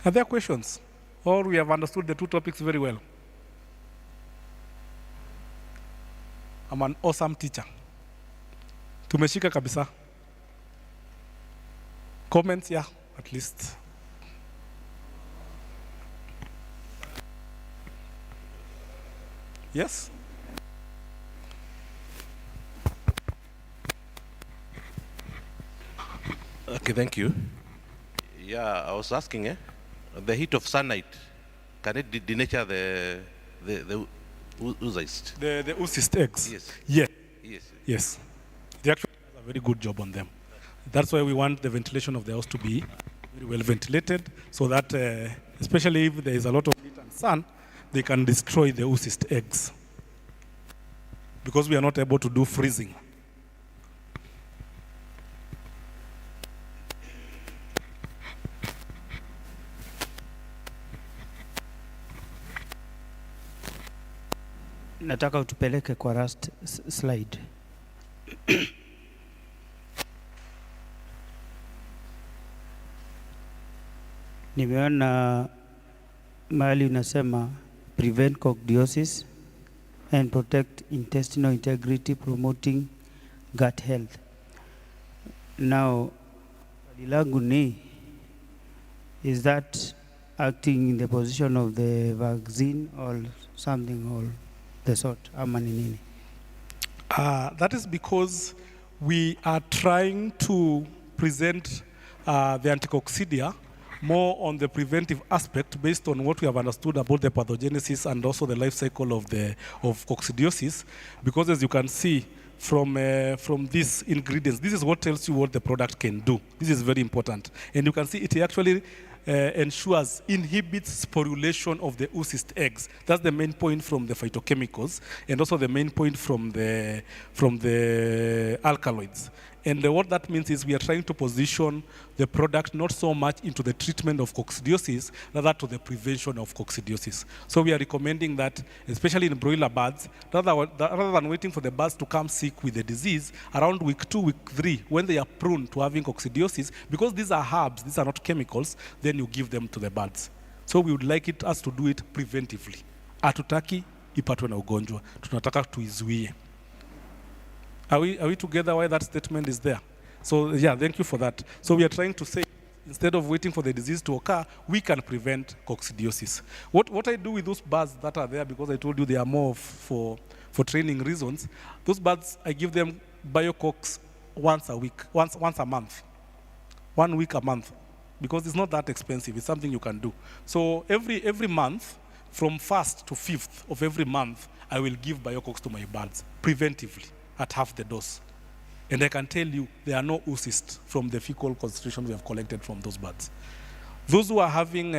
Are there questions? Or we have understood the two topics very well? I'm an awesome teacher. Tumeshika kabisa. Comments, yeah, at least. Yes? Okay, thank you. Yeah, I was asking, the heat of sunlight, can it denature the oocyst? The oocyst eggs? Yes. Yes. Yes. Yes. They actually do a very good job on them. That's why we want the ventilation of the house to be very well ventilated, so that, especially if there is a lot of heat and sun, they can destroy the oocyst eggs. Because we are not able to do freezing. Nataka utupeleke kwa last slide. Nimeona mahali unasema prevent coccidiosis and protect intestinal integrity, promoting gut health. Now, langu ni, is that acting in the position of the vaccine or something or the sort? Ama ni nini? That is because we are trying to present the anticoccidia more on the preventive aspect based on what we have understood about the pathogenesis and also the life cycle of coccidiosis. Because as you can see from these ingredients, this is what tells you what the product can do. This is very important. And you can see it actually inhibits sporulation of the oocyst eggs. That's the main point from the phytochemicals, and also the main point from the alkaloids. And what that means is we are trying to position the product not so much into the treatment of coccidiosis, rather to the prevention of coccidiosis. So we are recommending that, especially in broiler birds, rather than waiting for the birds to come sick with the disease, around week 2, week 3, when they are prone to having coccidiosis, because these are herbs, these are not chemicals, then you give them to the birds. So we would like us to do it preventively. Hatutaki ipatwe na ugonjwa, tunataka tuizuie. Are we together why that statement is there? So yeah, thank you for that. So we are trying to say, instead of waiting for the disease to occur, we can prevent coccidiosis. What I do with those birds that are there, because I told you they are more for training reasons, those birds, I give them biocox once a week, once a month, 1 week a month, because it's not that expensive. It's something you can do. So every month, from 1st to 5th of every month, I will give Biocox to my birds preventively at half the dose. And I can tell you there are no oocysts from the fecal concentration we have collected from those birds. Those who are having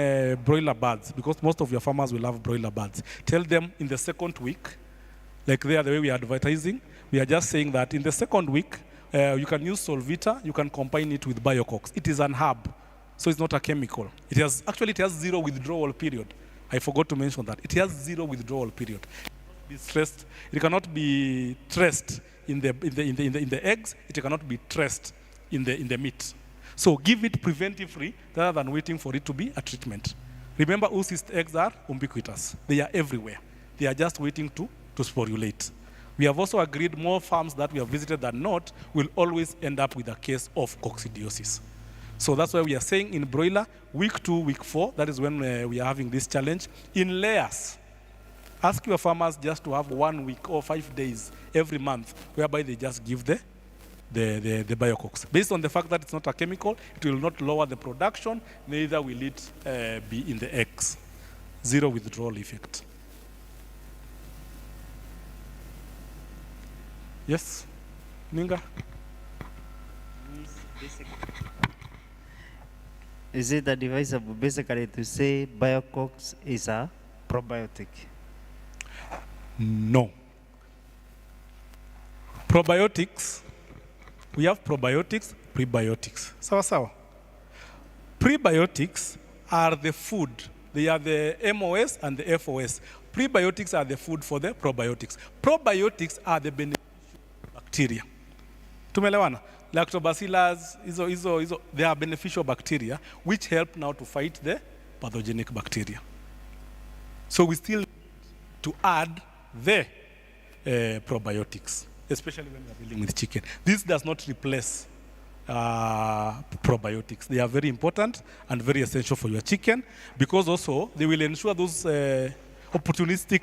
broiler birds, because most of your farmers will have broiler birds, tell them in the second week, like there, the way we are advertising, we are just saying that in the second week, you can use Solvita, you can combine it with Biocox. It is an herb, so it's not a chemical. It has 0 withdrawal period. I forgot to mention that. It has 0 withdrawal period. It cannot be traced in the eggs. It cannot be traced in the meat. So give it preventive-free rather than waiting for it to be a treatment. Remember, oocyst eggs are ubiquitous. They are everywhere. They are just waiting to sporulate. We have also agreed more farms that we have visited than not will always end up with a case of coccidiosis. So that's why we are saying in broiler, week 2, week 4, that is when we are having this challenge. In layers, ask your farmers just to have 1 week or 5 days every month, whereby they just give the Biocox. Based on the fact that it's not a chemical, it will not lower the production, neither will it be in the eggs. 0 withdrawal effect. Yes, Ninga? Is it advisable basically to say Biocox is a probiotic? No. Probiotics, we have probiotics, prebiotics. Sawa. Prebiotics are the food. They are the MOS and the FOS. Prebiotics are the food for the probiotics. Probiotics are the beneficial bacteria. Tumelewana? Lactobacillus, they are beneficial bacteria which help now to fight the pathogenic bacteria. So we still need to add the probiotics, especially when we are dealing with chicken. This does not replace probiotics. They are very important and very essential for your chicken because also they will ensure those opportunistic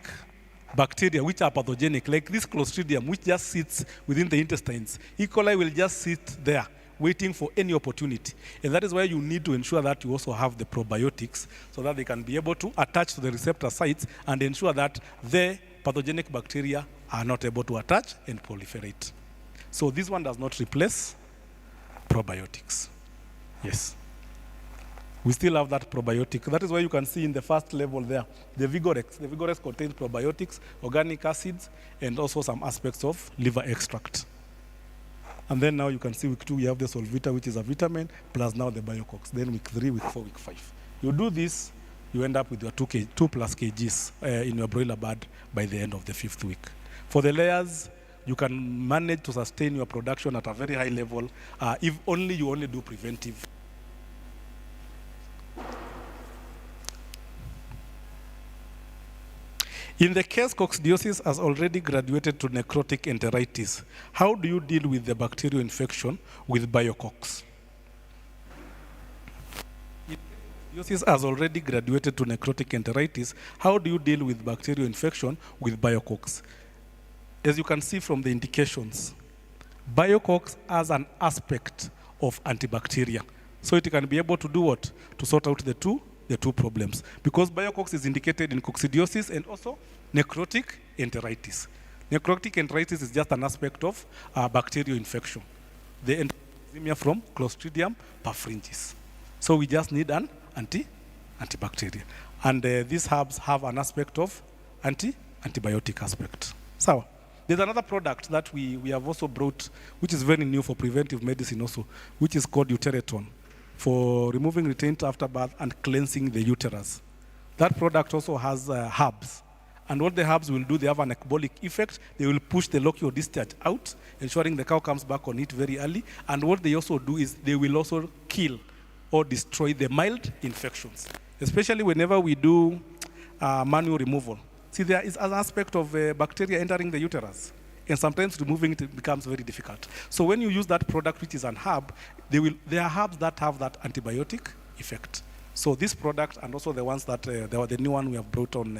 bacteria which are pathogenic, like this Clostridium, which just sits within the intestines. E. coli will just sit there waiting for any opportunity. And that is why you need to ensure that you also have the probiotics so that they can be able to attach to the receptor sites and ensure that the pathogenic bacteria are not able to attach and proliferate. So this one does not replace probiotics. Yes. We still have that probiotic. That is why you can see in the first level there, the Vigorex. The Vigorex contains probiotics, organic acids, and also some aspects of liver extract. And then now you can see week 2, we have the Solvita, which is a vitamin, plus now the Biocox. Then week 3, week 4, week 5. You do this, you end up with your 2+ kgs in your broiler bird by the end of the 5th week. For the layers, you can manage to sustain your production at a very high level if only you only do preventive. In the case coccidiosis has already graduated to necrotic enteritis, how do you deal with the bacterial infection with Biocox? If coccidiosis has already graduated to necrotic enteritis, how do you deal with bacterial infection with Biocox? As you can see from the indications, Biocox has an aspect of antibacterial. So it can be able to do what? To sort out the two problems. Because Biocox is indicated in coccidiosis and also necrotic enteritis. Necrotic enteritis is just an aspect of bacterial infection. The enterotoxemia from Clostridium perfringens. So we just need an antibacterial. And these herbs have an aspect of antibiotic aspect. So there's another product that we have also brought, which is very new for preventive medicine also, which is called Utereton, for removing retained afterbirth and cleansing the uterus. That product also has herbs. And what the herbs will do, they have an ecbolic effect. They will push the lochial discharge out, ensuring the cow comes back on it very early. And what they also do is they will also kill or destroy the mild infections, especially whenever we do manual removal. See, there is an aspect of bacteria entering the uterus. And sometimes removing it becomes very difficult. So when you use that product, which is an herb, there are herbs that have that antibiotic effect. So this product and also the ones that, the new one we have brought on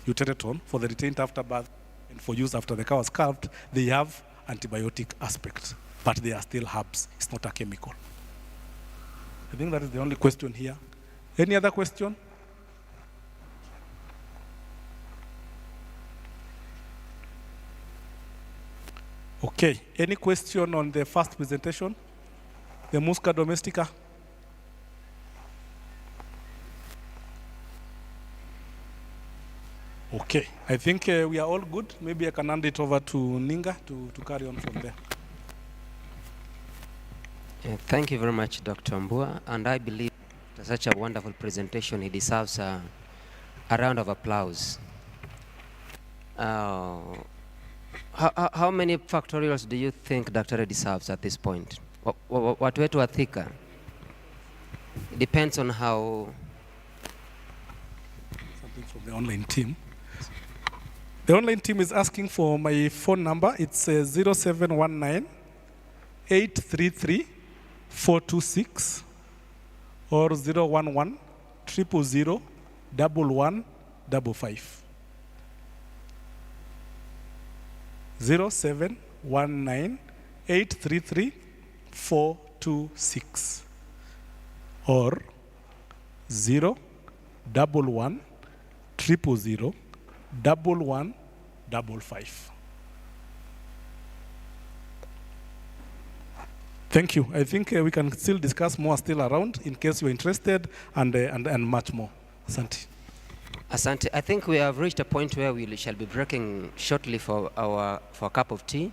Utereton for the retained afterbirth and for use after the cow is calved, they have antibiotic aspect, but they are still herbs. It's not a chemical. I think that is the only question here. Any other question? Okay, any question on the first presentation? The Musca domestica? Okay, I think we are all good. Maybe I can hand it over to Ninga to carry on from there. Thank you very much, Dr. Mbua, and I believe after such a wonderful presentation, he deserves a round of applause. How many factorials do you think Dr. deserves at this point? What way to Athika? It depends on how. Something from the online team. The online team is asking for my phone number. It's 0719 833 426 or 011 000 1155. 0719 833 426 or 011 000 1155. Thank you. I think we can still discuss more still around in case you're interested and much more. Asante. Asante. I think we have reached a point where we shall be breaking shortly for a cup of tea.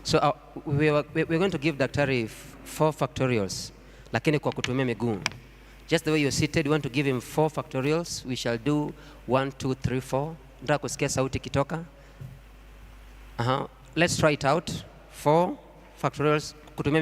So we're going to give Daktari 4 factorials, lakini kwa kutumia miguu. Just the way you're seated, we want to give him 4 factorials. We shall do 1, 2, 3, 4. Nataka kusikia sauti kitoka. Let's try it out. 4 factorials kutumia miguu.